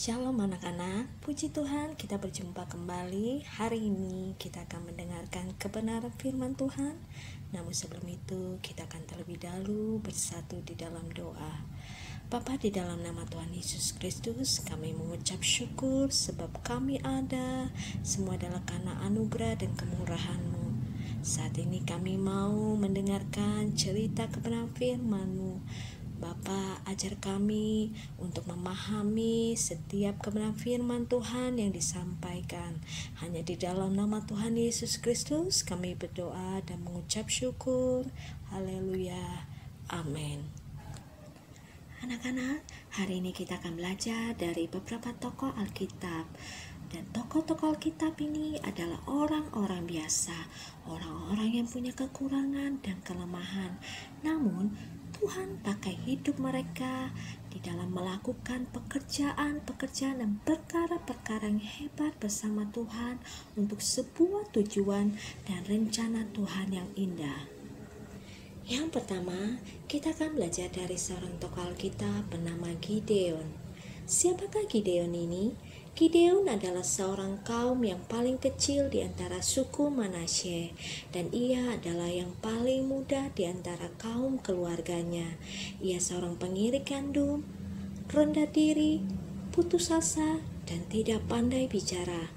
Shalom anak-anak, puji Tuhan kita berjumpa kembali. Hari ini kita akan mendengarkan kebenaran firman Tuhan. Namun sebelum itu kita akan terlebih dahulu bersatu di dalam doa. Bapa, di dalam nama Tuhan Yesus Kristus, kami mengucap syukur sebab kami ada. Semua adalah karena anugerah dan kemurahan-Mu. Saat ini kami mau mendengarkan cerita kebenaran firman-Mu. Bapa, ajar kami untuk memahami setiap kebenaran firman Tuhan yang disampaikan. Hanya di dalam nama Tuhan Yesus Kristus kami berdoa dan mengucap syukur. Haleluya. Amin. Anak-anak, hari ini kita akan belajar dari beberapa tokoh Alkitab. Dan tokoh-tokoh Alkitab ini adalah orang-orang biasa, orang-orang yang punya kekurangan dan kelemahan. Namun Tuhan pakai hidup mereka di dalam melakukan pekerjaan-pekerjaan dan perkara-perkara yang hebat bersama Tuhan untuk sebuah tujuan dan rencana Tuhan yang indah. Yang pertama, kita akan belajar dari seorang tokoh Alkitab bernama Gideon. Siapakah Gideon ini? Gideon adalah seorang kaum yang paling kecil di antara suku Manasye, dan ia adalah yang paling muda di antara kaum keluarganya. Ia seorang pengirik gandum, rendah diri, putus asa, dan tidak pandai bicara.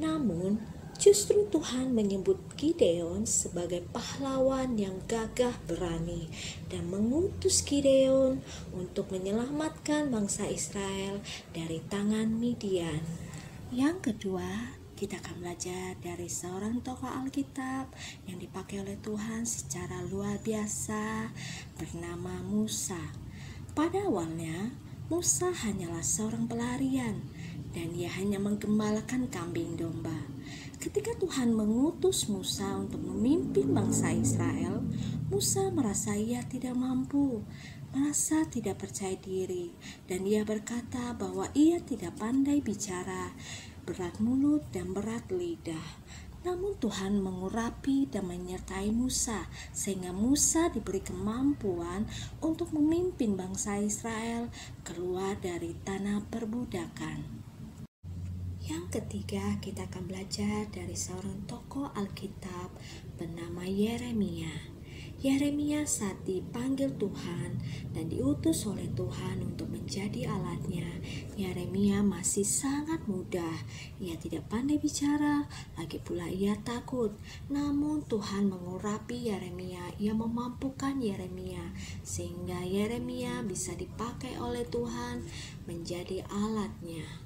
Namun, justru Tuhan menyebut Gideon sebagai pahlawan yang gagah berani dan mengutus Gideon untuk menyelamatkan bangsa Israel dari tangan Midian. Yang kedua, kita akan belajar dari seorang tokoh Alkitab yang dipakai oleh Tuhan secara luar biasa bernama Musa. Pada awalnya, Musa hanyalah seorang pelarian dan ia hanya menggembalakan kambing domba. Ketika Tuhan mengutus Musa untuk memimpin bangsa Israel, Musa merasa ia tidak mampu, merasa tidak percaya diri, dan ia berkata bahwa ia tidak pandai bicara, berat mulut dan berat lidah. Namun Tuhan mengurapi dan menyertai Musa, sehingga Musa diberi kemampuan untuk memimpin bangsa Israel keluar dari tanah perbudakan. Yang ketiga, kita akan belajar dari seorang tokoh Alkitab bernama Yeremia. Yeremia saat dipanggil Tuhan dan diutus oleh Tuhan untuk menjadi alatnya, Yeremia masih sangat muda. Ia tidak pandai bicara, lagi pula ia takut. Namun Tuhan mengurapi Yeremia, ia memampukan Yeremia, sehingga Yeremia bisa dipakai oleh Tuhan menjadi alatnya.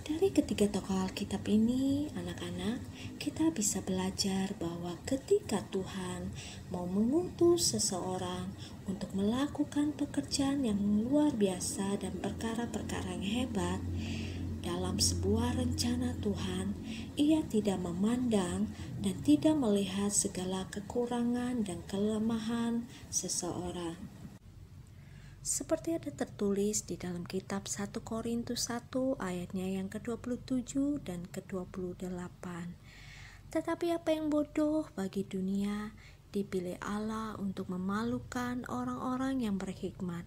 Dari ketiga tokoh Alkitab ini, anak-anak, kita bisa belajar bahwa ketika Tuhan mau mengutus seseorang untuk melakukan pekerjaan yang luar biasa dan perkara-perkara yang hebat dalam sebuah rencana Tuhan, ia tidak memandang dan tidak melihat segala kekurangan dan kelemahan seseorang. Seperti ada tertulis di dalam kitab 1 Korintus 1 ayatnya yang ke-27 dan ke-28. Tetapi apa yang bodoh bagi dunia dipilih Allah untuk memalukan orang-orang yang berhikmat,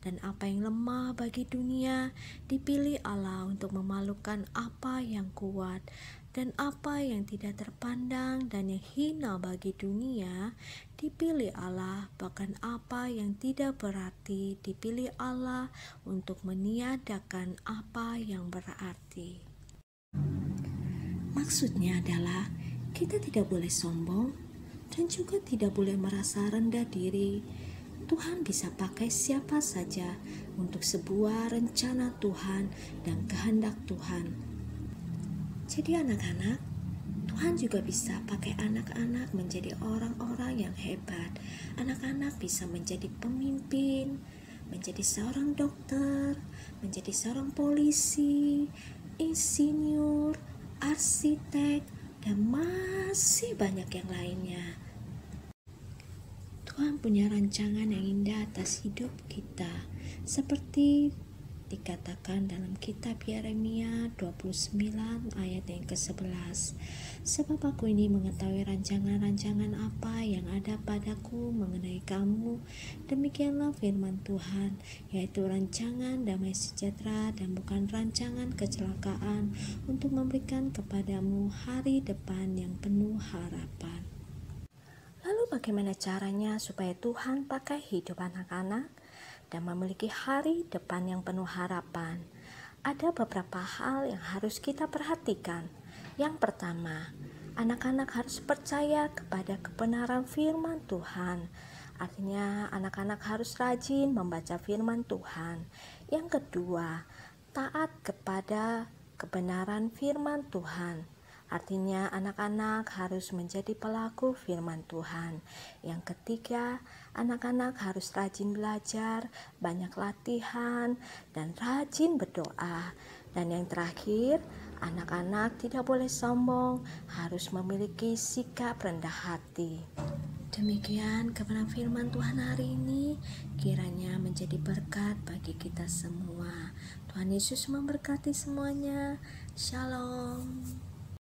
dan apa yang lemah bagi dunia dipilih Allah untuk memalukan apa yang kuat, dan apa yang tidak terpandang dan yang hina bagi dunia dipilih Allah, bahkan apa yang tidak berarti dipilih Allah untuk meniadakan apa yang berarti. Maksudnya adalah kita tidak boleh sombong dan juga tidak boleh merasa rendah diri. Tuhan bisa pakai siapa saja untuk sebuah rencana Tuhan dan kehendak Tuhan. Jadi anak-anak, Tuhan juga bisa pakai anak-anak menjadi orang-orang yang hebat. Anak-anak bisa menjadi pemimpin, menjadi seorang dokter, menjadi seorang polisi, insinyur, arsitek, dan masih banyak yang lainnya. Tuhan punya rancangan yang indah atas hidup kita, seperti dikatakan dalam kitab Yeremia 29 ayat yang ke-11, sebab aku ini mengetahui rancangan-rancangan apa yang ada padaku mengenai kamu, demikianlah firman Tuhan, yaitu rancangan damai sejahtera dan bukan rancangan kecelakaan, untuk memberikan kepadamu hari depan yang penuh harapan. Lalu bagaimana caranya supaya Tuhan pakai hidup anak-anak dan memiliki hari depan yang penuh harapan? Ada beberapa hal yang harus kita perhatikan. Yang pertama, anak-anak harus percaya kepada kebenaran firman Tuhan. Artinya anak-anak harus rajin membaca firman Tuhan. Yang kedua, taat kepada kebenaran firman Tuhan. Artinya anak-anak harus menjadi pelaku firman Tuhan. Yang ketiga, anak-anak harus rajin belajar, banyak latihan, dan rajin berdoa. Dan yang terakhir, anak-anak tidak boleh sombong, harus memiliki sikap rendah hati. Demikian kebenaran firman Tuhan hari ini, kiranya menjadi berkat bagi kita semua. Tuhan Yesus memberkati semuanya. Shalom.